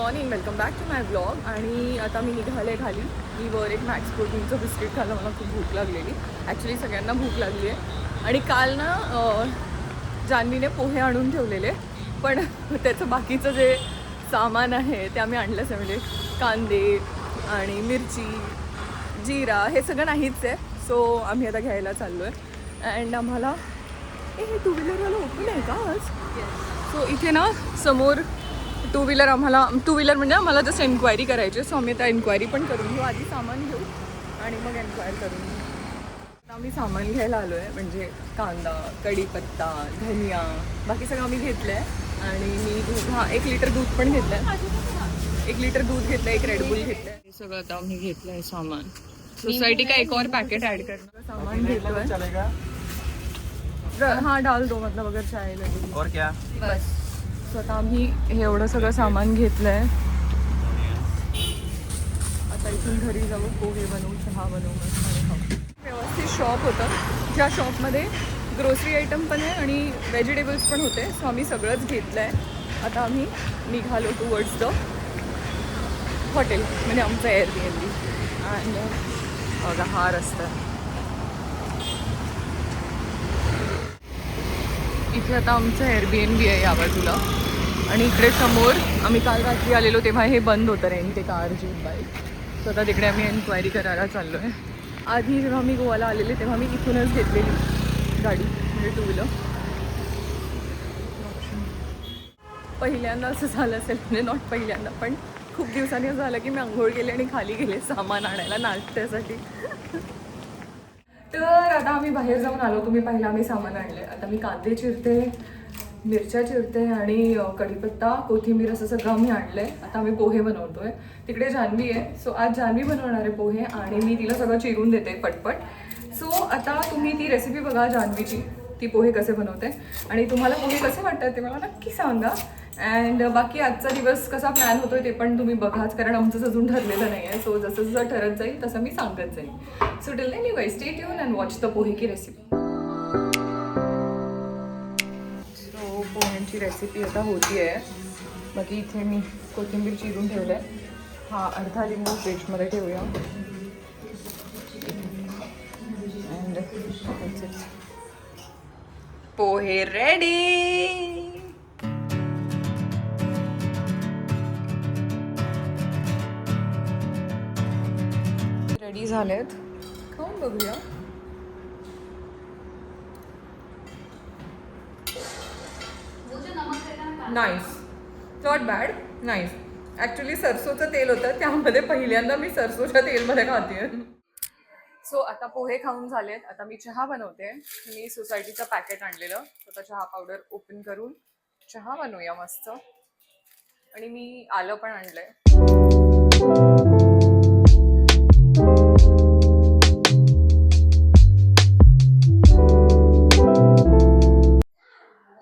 Morning, welcome back to my blog. आणि आता मी निघाले खाली. मी वर एक मॅक्स प्रोटीनचं बिस्किट खाल्लं, मला खूप भूक लागलेली. ॲक्च्युली सगळ्यांना भूक लागली आहे. आणि काल ना जान्हवीने पोहे आणून ठेवलेले, पण त्याचं बाकीचं जे सामान आहे ते आम्ही आणलंच आहे. म्हणजे कांदे आणि मिरची, जिरा हे सगळं नाहीच आहे. सो आम्ही आता घ्यायला चाललो आहे. अँड आम्हाला हे टू व्हीलरवाला ओपन आहे का आज? सो इथे ना समोर टू व्हीलर म्हणजे आम्हाला जस्ट एन्क्वायरी करायची. सो आम्ही आता एन्क्वायरी पण करून घेऊ. आधी सामान घेऊ आणि मग एन्क्वायरी करून घेऊ. आता आम्ही सामान घ्यायला आलो आहे, म्हणजे कांदा, कढीपत्ता, धनिया, बाकी सगळं आम्ही घेतलं आहे. आणि मी दूध 1 लिटर दूध पण घेतलं आहे. 1 लिटर दूध घेतलं, 1 रेडबुल घेतलं आहे. हे सगळं आता आम्ही घेतलं आहे सामान. सोसायटी का एक और पैकेट ऐड करना. सामान घेतलं आहे. हाँ डाल दो, मतलब अगर चाय लगेगी. और क्या? बस. सो आता आम्ही हे एवढं सगळं सामान घेतलं आहे. आता इथून घरी जाऊ, पोहे बनवू, चहा बनवू, मस्त आणि खाऊ. व्यवस्थित शॉप होतं, ज्या शॉपमध्ये ग्रोसरी आयटम पण आहे आणि व्हेजिटेबल्स पण होते. सो आम्ही सगळंच घेतलं आहे. आता आम्ही निघालो टुवर्ड्स द हॉटेल, म्हणजे आमचं एअरबीएनबी. आणि बघा हा रस्ता. इथे आता आमचं एअरबीएनबी आहे या बाजूला. आणि इकडे समोर आम्ही काल रात्री आलेलो तेव्हा हे बंद होतं, rent car jeep bike. So आता तिकडे आम्ही एन्क्वायरी करायला चाललो आहे. आधी जेव्हा मी गोवाला आलेले तेव्हा मी इथूनच घेतलेली गाडी, म्हणजे टू व्हीलर. पहिल्यांदा असं झालं असेल, म्हणजे नॉट पहिल्यांदा, पण खूप दिवसांनी असं झालं की मी आंघोळ केली आणि खाली गेले सामान आणायला नाश्त्यासाठी. तर आता आम्ही बाहेर जाऊन आलो. तुम्ही पाहिलं आम्ही सामान आणले. आता मी कांदे चिरते, मिरच्या चिरते आणि कढीपत्ता, कोथिंबीर असं सगळं आम्ही आणलं आहे. आता आम्ही पोहे बनवतो आहे. तिकडे जान्हवी आहे. सो आज जान्हवी बनवणार आहे पोहे आणि मी तिला सगळं चिरून देते पटपट. सो आता तुम्ही ती रेसिपी बघा जान्हवीची, ती पोहे कसे बनवते. आणि तुम्हाला पोहे कसे वाटतात ते मला नक्की सांगा. अँड बाकी आजचा दिवस कसा प्लॅन होतोय ते पण तुम्ही बघाच, कारण आमचं अजून ठरलेलं नाही आहे. सो जसं जसं ठरत जाईल तसं मी सांगत जाईल. So till then you guys stay tune and watch the pohe की रेसिपी. सो पोह्यांची रेसिपी आता होती आहे. बाकी इथे मी कोथिंबीर चिरून ठेवलं आहे. हा अर्धा लिंबू फ्रीजमध्ये ठेवूया. And pohe ready. रेडी झालेत, खाऊन बघूया. Nice, not bad, nice. Actually सरसोचं तेल होतं, त्यामध्ये पहिल्यांदा मी सरसोच्या तेलमध्ये खाते. सो आता पोहे खाऊन झालेत. आता मी चहा बनवते. मी सोसायटीचं पॅकेट आणलेलं, स्वतः चहा पावडर ओपन करून चहा बनवूया मस्त. आणि मी आलं पण आणलंय.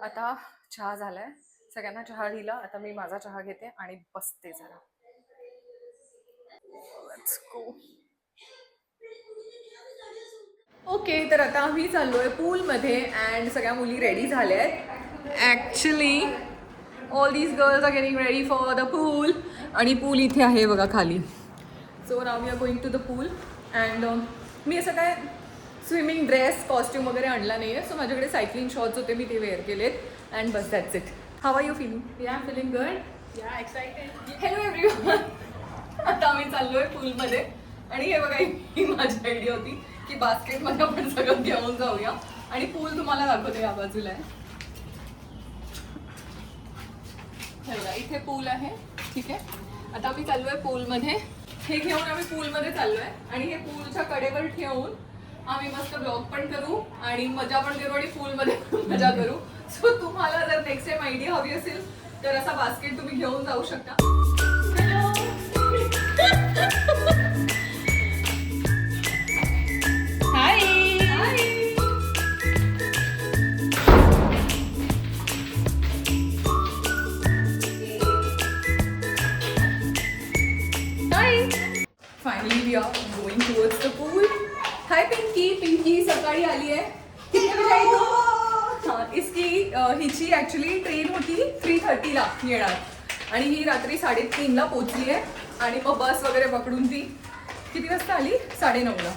आता चहा झालाय, सगळ्यांना चहा दिला. आता मी माझा चहा घेते आणि बसते जरा. Let's go. ओके, तर आता आम्ही चाललो आहे पूलमध्ये अँड सगळ्या मुली रेडी झाल्या आहेत. Actually all these girls are getting ready for the pool. आणि पूल इथे आहे बघा खाली. So now we are going to the pool. And मी असं काय स्विमिंग ड्रेस कॉस्ट्यूम वगैरे आणला नाही आहे. सो माझ्याकडे सायकलिंग शॉर्ट्स होते, मी ते वेअर केलेत. And bus that's it. How are you feeling? Yeah, feeling good. Yeah, excited. Hello everyone. आता आम्ही चाललो आहे पूलमध्ये. आणि हे बघा, ही माझी आयडिया होती की बास्केटमध्ये आपण सगळं घेऊन जाऊया. आणि पूल तुम्हाला दाखवते, या बाजूला आहे. बघा इथे पूल आहे, ठीक आहे. आता आम्ही चाललो आहे पूलमध्ये. हे घेऊन आम्ही पूलमध्ये चाललो आहे. आणि हे पूलच्या कडेवर ठेवून आम्ही मस्त ब्लॉग पण करू आणि मजा पण करू आणि पूलमध्ये पण मजा करू. सो तुम्हाला जर नेक्स्ट टाइम आयडिया हवी असेल तर असा बास्केट तुम्ही घेऊन जाऊ शकता. Hi hi. Hi. Finally we are going towards the pool. Hi Pinky. Pinky सकाळी आली आहे. किती बजे आई तू? हां, इसकी हिची ॲक्च्युली ट्रेन होती 3:30ला येणार. आणि ही रात्री 3:30ला पोहोचली आहे आणि मग बस वगैरे पकडून ती किती वाजता आली 9:30ला.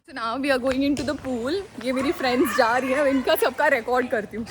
So now we are going into the pool. ये मेरी फ्रेंड्स जा रही है, इनका सबका रिकॉर्ड करती हूँ.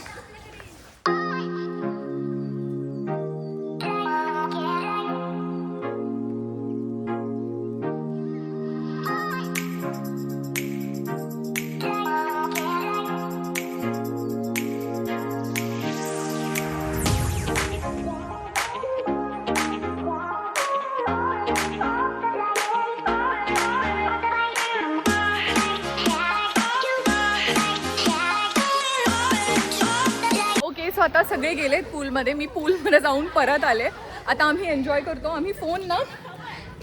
सो आता सगळे गेलेत पूलमध्ये. मी पूलमध्ये जाऊन परत आले. आता आम्ही एन्जॉय करतो. आम्ही फोन ना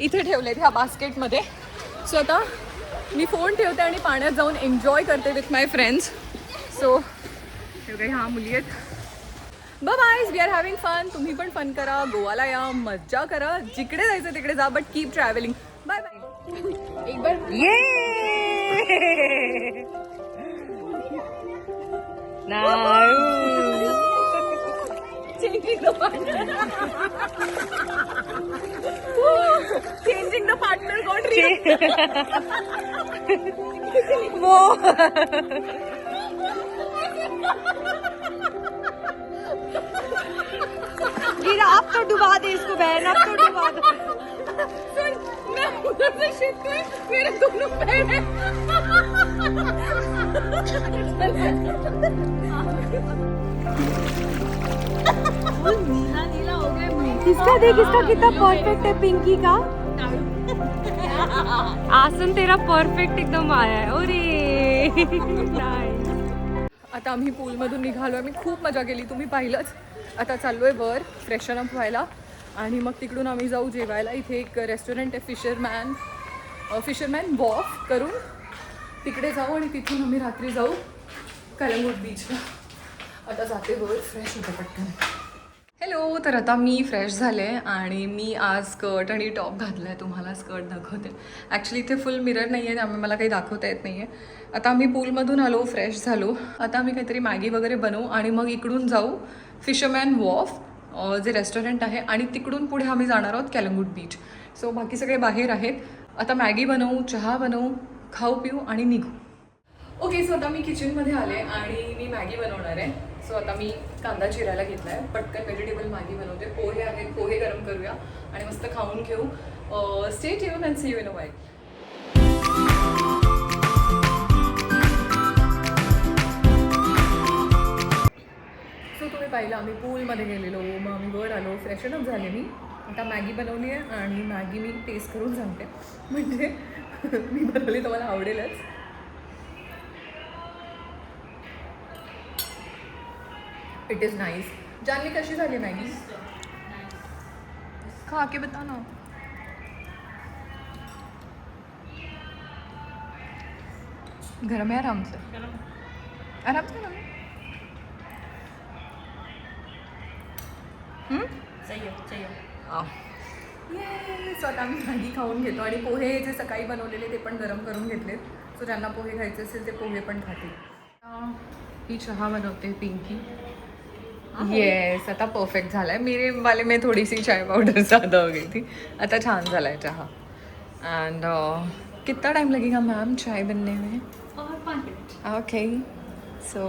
इथे ठेवलेत ह्या बास्केटमध्ये. सो आता मी फोन ठेवते आणि पाण्यात जाऊन एन्जॉय करते विथ माय फ्रेंड्स. सो ह्या मुली आहेत. Bye bye. We are having fun. तुम्ही पण फन करा, गोवाला या, मज्जा करा, जिकडे जायचं तिकडे जा, but keep travelling. Bye bye. एक बार ये Changing the partner. Changing the partner got real. अब तो डुबा दे इसको बहन, अब तो डुबा दे. सुन, मैं उधर से शिफ्ट हुई, मेरे दोनों पैर हैं. नीला नीला हो गया मुंह. किसका देख, इसका कितना परफेक्ट है. पिंकी का आसन तेरा परफेक्ट एकदम आया है. अरे नाइस. आता आम्ही पूलमधून निघालो. आम्ही खूप मजा केली, तुम्ही पाहिलंच. आता चाललो आहे वर फ्रेशन अप व्हायला आणि मग तिकडून आम्ही जाऊ जेवायला. इथे एक रेस्टॉरंट आहे फिशरमॅन वॉफ करून तिकडे जाऊ आणि तिथून आम्ही रात्री जाऊ कलंगूट बीचला. आता जाते वर फ्रेश होते पटकन. हॅलो. तर आता मी फ्रेश झाले आणि मी आज स्कर्ट आणि टॉप घातला आहे. तुम्हाला स्कर्ट दाखवते. ॲक्च्युली इथे फुल मिरर नाही आहे, त्यामुळे मला काही दाखवता येत नाही आहे. आता आम्ही पूलमधून आलो, फ्रेश झालो. आता आम्ही काहीतरी मॅगी वगैरे बनवू आणि मग इकडून जाऊ फिशरमॅन वॉफ जे रेस्टॉरंट आहे आणि तिकडून पुढे आम्ही जाणार आहोत कलंगूट बीच. सो बाकी सगळे बाहेर आहेत. आता मॅगी बनवू, चहा बनवू, खाऊ पिऊ आणि निघू. ओके. सो आता मी किचनमध्ये आले आणि मी मॅगी बनवणार आहे. सो आता मी कांदा चिरायला घेतला आहे. पटकन व्हेजिटेबल मॅगी बनवते. पोहे आहेत, पोहे गरम करूया आणि मस्त खाऊन घेऊ. Stay tuned and see you in a while. So तुम्ही पाहिलं आम्ही पूलमध्ये गेलेलो, मग आम्ही वर आलो, फ्रेशनअप झाले. मी आता मॅगी बनवली आहे आणि मॅगी मी टेस्ट करून सांगते. म्हणजे मी बनवली तर मला आवडेलच. It is nice. जानवी कशी झाली मॅगी? खा के बता ना. गरम है आराम से. आराम से ना. चाहिए. सो आता आम्ही मॅगी खाऊन घेतो आणि पोहे जे सकाळी बनवलेले ते पण गरम करून घेतलेत. सो ज्यांना पोहे खायचे असेल ते पोहे पण खातील. ही चहा बनवते पिंकी. येस. आता परफेक्ट झाला है. मेरे वाले में थोड़ी सी चाय पाउडर ज़्यादा हो गई थी. आता छान झाला है चहा. एंड कितना टाइम लगेगा मैम चाय बनने में? और 5 मिनट. ओके. सो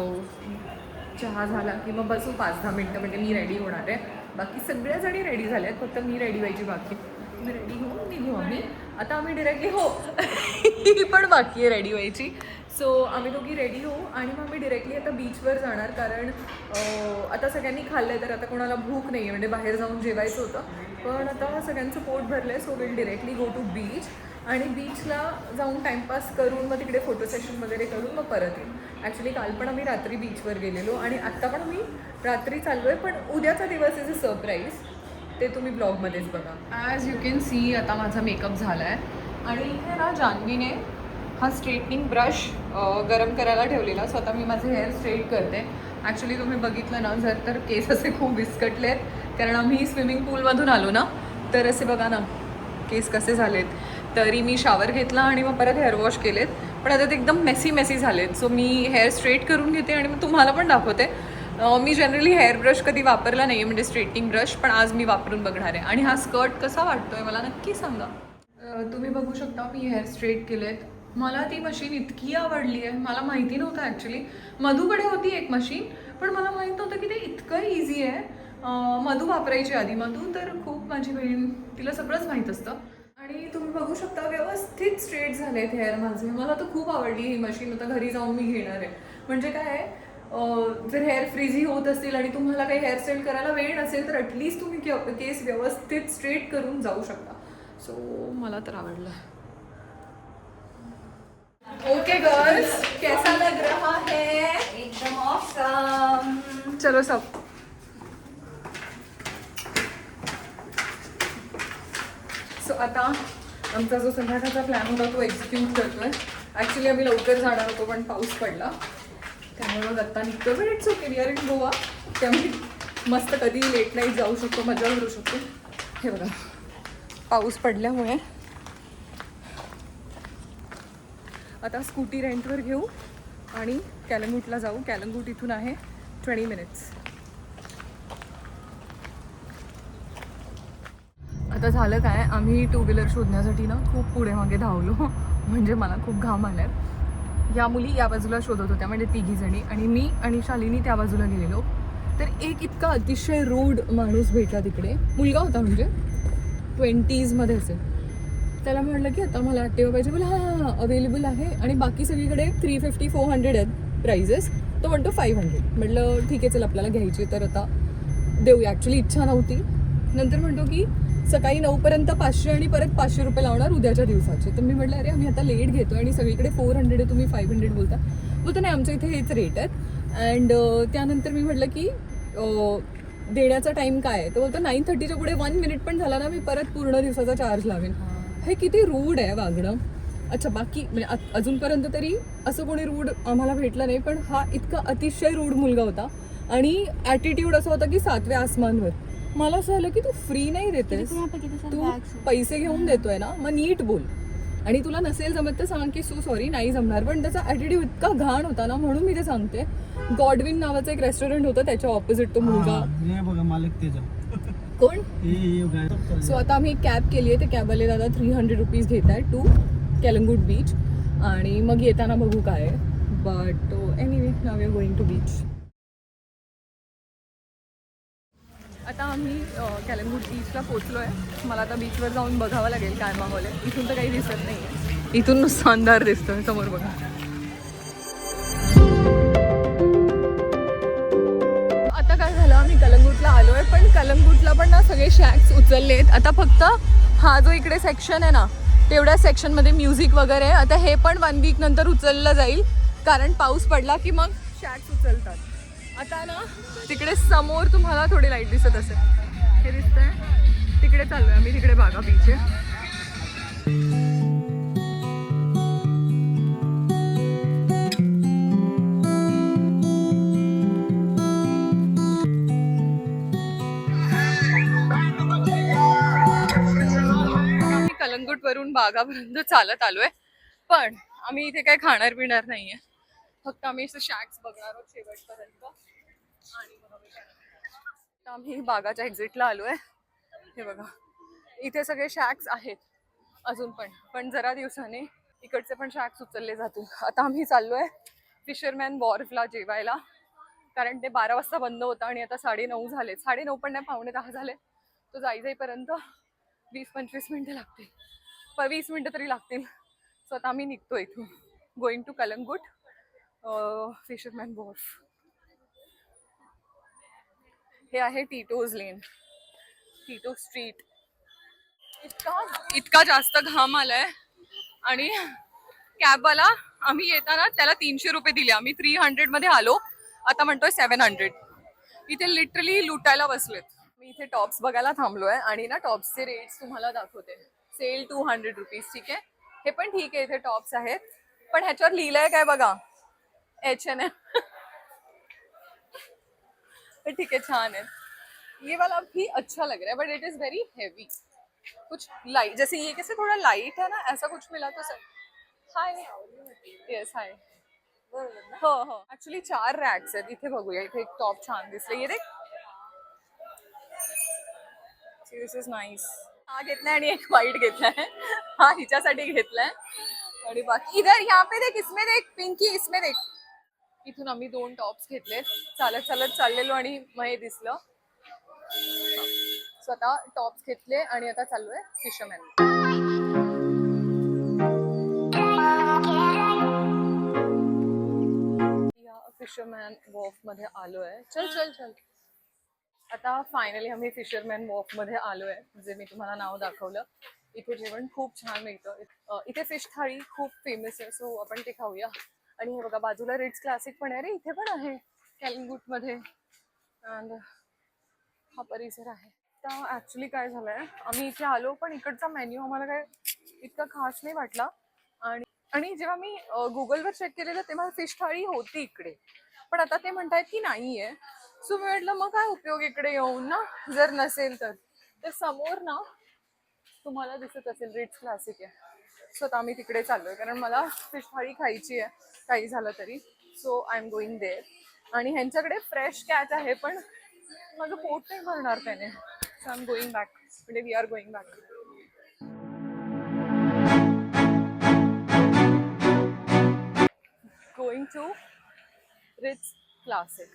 चहा झाला की मग बसू 5-10 मिनटं. म्हणजे मी रेडी होणार आहे. बाकी सगळ्या जणी रेडी झाल्या आहेत, फक्त मी रेडी व्हायची बाकी. मी रेडी होऊन निघू आम्ही. आता आम्ही डिरेक्टली ही पण बाकी आहे रेडी व्हायची. सो आम्ही दोघी रेडी होऊ आणि मग आम्ही डिरेक्टली आता बीचवर जाणार. कारण आता सगळ्यांनी खाल्लं आहे तर आता कोणाला भूक नाही आहे. म्हणजे बाहेर जाऊन जेवायचं होतं, पण आता सगळ्यांचं पोट भरलं आहे. So will directly go to beach आणि बीचला जाऊन टाईमपास करून मग तिकडे फोटो सेशन वगैरे करून मग परत येईल. ॲक्च्युली काल पण आम्ही रात्री बीचवर गेलेलो आणि आत्ता पण आम्ही रात्री चाललो आहे. पण उद्याचा दिवस इज अ सरप्राईज, ते तुम्ही ब्लॉगमध्येच बघा. ॲज यू कॅन सी आता माझा मेकअप झाला आहे आणि इथे ना जान्हवीने हा स्ट्रेटनिंग ब्रश गरम करायला ठेवलेला. सो आता मी माझे हेअर स्ट्रेट करते. ॲक्च्युली तुम्ही बघितलं ना जर तर केस असे खूप विस्कटले आहेत कारण आम्ही स्विमिंग पूलमधून आलो ना, तर असे बघा ना केस कसे झालेत. तरी मी शावर घेतला आणि मग परत हेअर वॉश केलेत, पण आता ते एकदम मेसी झालेत. सो मी हेअर स्ट्रेट करून घेते आणि मग तुम्हाला पण दाखवते. मी जनरली हेअर ब्रश कधी वापरला नाही आहे, म्हणजे स्ट्रेटनिंग ब्रश, पण आज मी वापरून बघणार आहे. आणि हा स्कर्ट कसा वाटतोय मला नक्की सांगा. तुम्ही बघू शकता मी हेअर स्ट्रेट केलेत. मला ती मशीन इतकी आवडली आहे, मला माहिती नव्हतं ॲक्च्युली. मधूकडे होती एक मशीन, पण मला माहीत नव्हतं की ते इतकं इझी आहे. मधू वापरायची आधी, मधू तर खूप माझी बहीण, तिला सगळंच माहीत असतं. आणि तुम्ही बघू शकता व्यवस्थित स्ट्रेट झालेत हेअर माझे. मला तर खूप आवडली ही मशीन. आता घरी जाऊन मी घेणार आहे. म्हणजे काय आहे, जर हेअर फ्रीझी होत असतील आणि तुम्हाला काही हेअरस्टाईल करायला वेळ नसेल तर ॲटलिस्ट तुम्ही केस व्यवस्थित स्ट्रेट करून जाऊ शकता. सो मला तर आवडलं. ओके गर्ल्स, कैसा लग रहा है? एकदम ऑसम. चलो सब. सो आता आमचा जो संध्याकाळचा प्लॅन होता तो एक्झिक्यूट करतोय. ॲक्च्युली आम्ही लवकर जाणार होतो पण पाऊस पडला, त्यामुळे मग आत्ता निघतो. पण it's okay, we are in Goa, त्यामुळे मस्त कधी लेट नाईट जाऊ शकतो, मजा करू शकतो. हे बघा, पाऊस पडल्यामुळे आता स्कूटी रेंटवर घेऊ आणि कॅलंगूटला जाऊ. कॅलंगूट इथून आहे 20 मिनिट्स. आता झालं काय, आम्ही टू व्हीलर शोधण्यासाठी ना खूप पुढे मागे धावलो. म्हणजे मला खूप घाम आलाय. या मुली या बाजूला शोधत होत्या, म्हणजे तिघी जणी, आणि मी आणि शालिनी त्या बाजूला गेलेलो. तर एक इतका अतिशय रूड माणूस भेटला तिकडे. मुलगा होता, म्हणजे 20s असेल. त्याला म्हटलं की आता मला ॲक्टिवा पाहिजे. बोला हां अवेलेबल आहे, आणि बाकी सगळीकडे 350-400 आहेत प्राइजेस. तो म्हणतो 500. म्हटलं ठीक आहे, चल आपल्याला घ्यायची तर आता देऊया. ॲक्च्युली इच्छा नव्हती. नंतर म्हणतो की सकाळी 9पर्यंत 500 आणि परत 500 रुपये लावणार उद्याच्या दिवसाचे. तर मी म्हटलं अरे आम्ही आता लेट घेतो आणि सगळीकडे 400 आहे, तुम्ही 500 बोलतो नाही आमच्या इथे हेच रेट आहेत. अँड त्यानंतर मी म्हटलं की देण्याचा टाईम काय आहे. तर बोलतो 9:30च्या पुढे 1 मिनिट पण झाला ना मी परत पूर्ण दिवसाचा चार्ज लावेन. हे किती रूड आहे वागणं. अच्छा, बाकी म्हणजे अजूनपर्यंत तरी असं कोणी रूड आम्हाला भेटलं नाही, पण हा इतका अतिशय रूड मुलगा होता. आणि ॲटिट्यूड असा होता की 7व्या आसमानवर. मला असं झालं की तू फ्री नाही देतेस, तू पैसे घेऊन देतोय ना, मग नीट बोल. आणि तुला नसेल जमत तर सांग की सो सॉरी नाही जमणार. पण त्याचा ॲटिट्यूड इतका घाण होता ना, म्हणून मी ते सांगते. गॉडविन नावाचं एक रेस्टॉरंट होतं, त्याच्या ऑपोजिट तो मुलगा. कोण? सो आता आम्ही कॅब केली आहे. ते कॅबवाले दादा 300 रुपीज घेत आहेत टू कॅलंगूट बीच, आणि मग येताना बघू काय आहे. But anyway now we are going to beach. आता आम्ही कॅलंगूट बीचला पोचलो आहे. मला आता बीचवर जाऊन बघावं लागेल काय माहोल आहे. इथून तर काही दिसत नाही आहे, इथून नुसतं अंधार दिसतोय. समोर बघा. आता काय झालं, आम्ही कलंगूटला आलो आहे, पण कलंगूटला पण ना सगळे शॅक्स उचललेत. आता फक्त हा जो इकडे सेक्शन आहे ना, तेवढ्या सेक्शनमध्ये म्युझिक वगैरे आहे. आता हे पण 1 वीक नंतर उचललं जाईल, कारण पाऊस पडला की मग शॅक्स उचलतात. आता ना तिकडे समोर तुम्हाला थोडी लाईट दिसत असेल, हे दिसतंय, तिकडे चाललोय आम्ही. तिकडे बागा बीच आहे. आम्ही कलंगूट वरून बागापर्यंत चालत आलोय, पण आम्ही इथे काही खाणार पिणार नाहीये. फक्त आम्ही शॅक्स बघणार आहोत शेवटपर्यंत. आणि आम्ही बागाच्या एक्झिटला आलोय. हे बघा, इथे सगळे शॅक्स आहेत अजून पण जरा दिवसाने इकडचे पण शॅक्स उचलले जातील. आता आम्ही चाललोय फिशरमॅन वॉर्फला जेवायला, कारण ते 12 वाजता बंद होतं आणि आता 9:30 झाले. 9:30 पण नाही, 9:45 झाले. तो जाईपर्यंत 20-25 मिनटं लागतील, 20 मिनटं तरी लागतील. सो आता आम्ही निघतो इथून, going to Calangute fisherman wharf. हे आहे टिटोज लेन, टिटो स्ट्रीट. इतका जास्त घाम आलाय. आणि कॅबवाला आम्ही येताना त्याला 300 रुपये दिले. आम्ही 300 आलो, आता म्हणतोय 700. इथे लिटरली लुटायला बसलेत. मी इथे टॉप्स बघायला थांबलोय आणि ना टॉप्सचे रेट्स तुम्हाला दाखवते. Sale 200 rupees. ठीक आहे, हे पण ठीक आहे, इथे टॉप्स आहेत, पण ह्याच्यावर लिहिलंय काय बघा, H&M. ठीक है, छान है. ये वाला भी अच्छा लग रहा है, but it is very heavy. कुछ लाइट, जैसे ये कैसे थोड़ा लाइट है ना, ऐसा कुछ मिला तो सर. हाय. Yes hi. बरोबर ना? हो हो ऍक्च्युली 4 रॅक्स आहेत. इथे बघूया, इथे एक टॉप छान दिसले. ये दिस इज नाईस. हा घेतलाय आणि एक वाईट घेतलाय. हा हिच्यासाठी घेतलाय आणि बाकी इधर यहाँ पे देख, इसमें देख पिंकी, इसमें देख. इथून आम्ही 2 टॉप्स घेतले. चालत चालत चाललेलो आणि मग हे दिसलं. स्वतः टॉप्स घेतले आणि आता चाललोय फिशरमॅन. फिशरमॅन वॉफ मध्ये आलोय. चल चल चल. आता फायनली आम्ही फिशरमॅन वॉफ मध्ये आलोय, जे मी तुम्हाला नाव दाखवलं. इथे जेवण खूप छान मिळतं. इथे फिश थाळी खूप फेमस आहे, सो आपण ते खाऊया. आणि हे बघा बाजूला रिट्स क्लासिक पण आहे रे, इथे पण आहे कॅलिंगूट मध्ये. अँड हा परिसर आहे. तर ऍक्च्युली काय झालंय, आम्ही इथे आलो पण इकडचा मेन्यू आम्हाला काय इतका खास नाही वाटला. आणि जेव्हा मी गुगलवर चेक केलेलं तेव्हा फिश थाळी होती इकडे, पण आता ते म्हणतायत की नाहीये. सो मी म्हटलं मग काय उपयोग इकडे येऊन ना, जर नसेल तर. तर समोर ना तुम्हाला दिसत असेल रिट्स क्लासिक आहे. सो आता आम्ही तिकडे चाललोय कारण मला फिश थाळी खायची आहे काही झालं तरी. So I am going there. आणि ह्यांच्याकडे फ्रेश कॅच आहे पण माझं पोट नाही भरणार त्याने. So I am going back. म्हणजे we are going back. Going to Ritz Classic.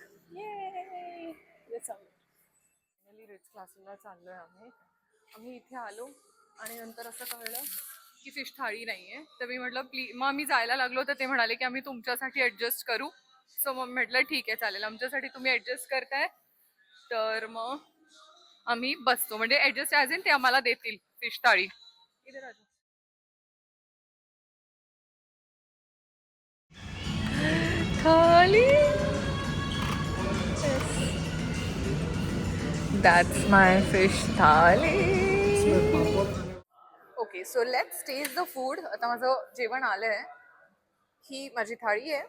Finally Ritz क्लासिकला चाललोय आम्ही इथे आलो आणि नंतर असं कळलं की फिश थाळी नाहीये. तर मी म्हटलं प्लीज, मग आम्ही जायला लागलो तर ते म्हणाले की आम्ही तुमच्यासाठी ऍडजस्ट करू. सो मग म्हटलं ठीक आहे चालेल, आमच्यासाठी तुम्ही ऍडजस्ट करताय तर मग आम्ही बसतो. म्हणजे ऍडजस्ट ॲज इन ते आम्हाला देतील फिश थाळी. इथे राहतो. Thali. That's my fish thali. Okay so let's taste the food. आता माझं जेवण आलंय. ही माझी थाळी आहे.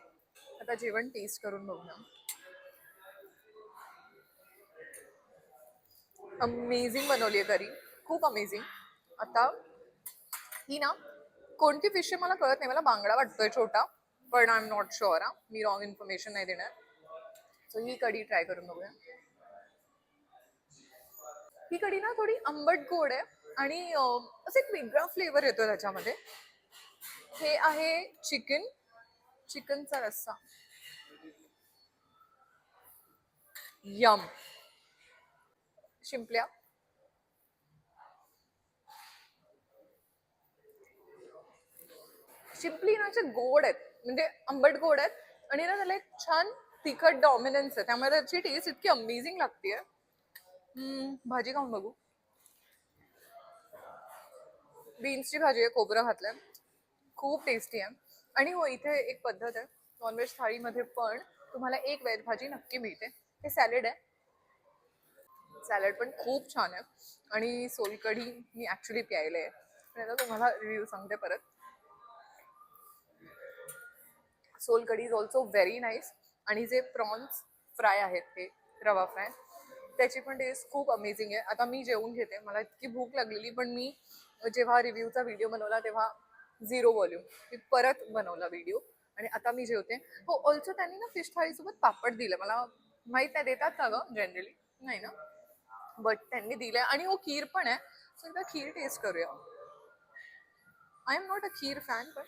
आता जेवण टेस्ट करून बघूया. अमेझिंग बनवली आहे करी, खूप अमेझिंग. आता ही ना कोणती फिश आहे मला कळत नाही. मला बांगडा वाटतोय छोटा, पण I am not sure. Me wrong information नाही देणार. सो ही कढी ट्राय करून बघूया. ही कढी ना थोडी आंबट गोड आहे आणि असं एक वेगळा फ्लेवर येतो त्याच्यामध्ये. हे आहे चिकनचा रस्सा. यम. शिंपल्या. शिंपली ना गोड आहेत, म्हणजे आंबट गोड आहेत आणि ना त्याला एक छान तिखट डॉमिनन्स आहे, त्यामुळे त्याची टेस्ट इतकी अमेझिंग लागते. भाजी खाऊन बघू. बीन्सची भाजी आहे, खोबरं घातलंय, खूप टेस्टी आहे. आणि हो इथे एक पद्धत आहे नॉनव्हेज थाळीमध्ये पण तुम्हाला एक व्हेज भाजी नक्की मिळते. हे सॅलड आहे. सॅलड पण खूप छान आहे. आणि सोलकढी मी ऍक्च्युली प्यायले आहे, पण आता तुम्हाला रिव्ह्यू सांगते परत. Solkadhi is also very nice. आणि जे प्रॉन्स फ्राय आहेत ते रवा फ्राय, त्याची पण टेस्ट खूप अमेझिंग आहे. आता मी जेवून घेते, मला इतकी भूक लागलेली, पण मी जेव्हा रिव्ह्यूचा व्हिडिओ बनवला तेव्हा 0 व्हॉल्यूम मी परत बनवला व्हिडिओ आणि आता मी जेवते. हो ऑल्सो त्यांनी ना फिश थाळीसोबत पापड दिलं. मला माहीत नाही देतात का गं जनरली, नाही ना, बट त्यांनी दिलंय. आणि हो खीर पण आहे. सो एकदा खीर टेस्ट करूया. I am not a kheer fan, पण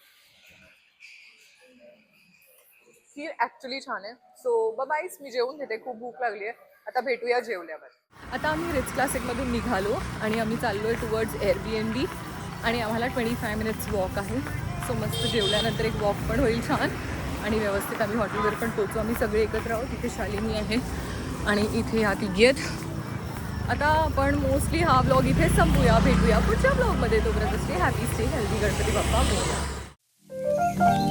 खीर ॲक्च्युली छान आहे. सो बाईस, मी जेवून घेते, खूप भूक लागली आहे. आता भेटूया जेवल्यावर. आता आम्ही रिट्स क्लासिकमधून निघालो आणि आम्ही चाललो आहे टुवर्ड्स Airbnb आणि आम्हाला 25 मिनिट्स वॉक आहे. सो मस्त जेवल्यानंतर एक वॉक पण होईल छान आणि व्यवस्थित आम्ही हॉटेलवर पण पोहोचू. आम्ही सगळे एकत्र आहोत. इथे शालिनी आहे आणि इथे ह्या तिघी आहेत. आता आपण मोस्टली हा ब्लॉग इथेच संपूया. भेटूया पुढच्या ब्लॉगमध्ये. तोपर्यंत stay happy, stay healthy. Ganpati Bappa Morya.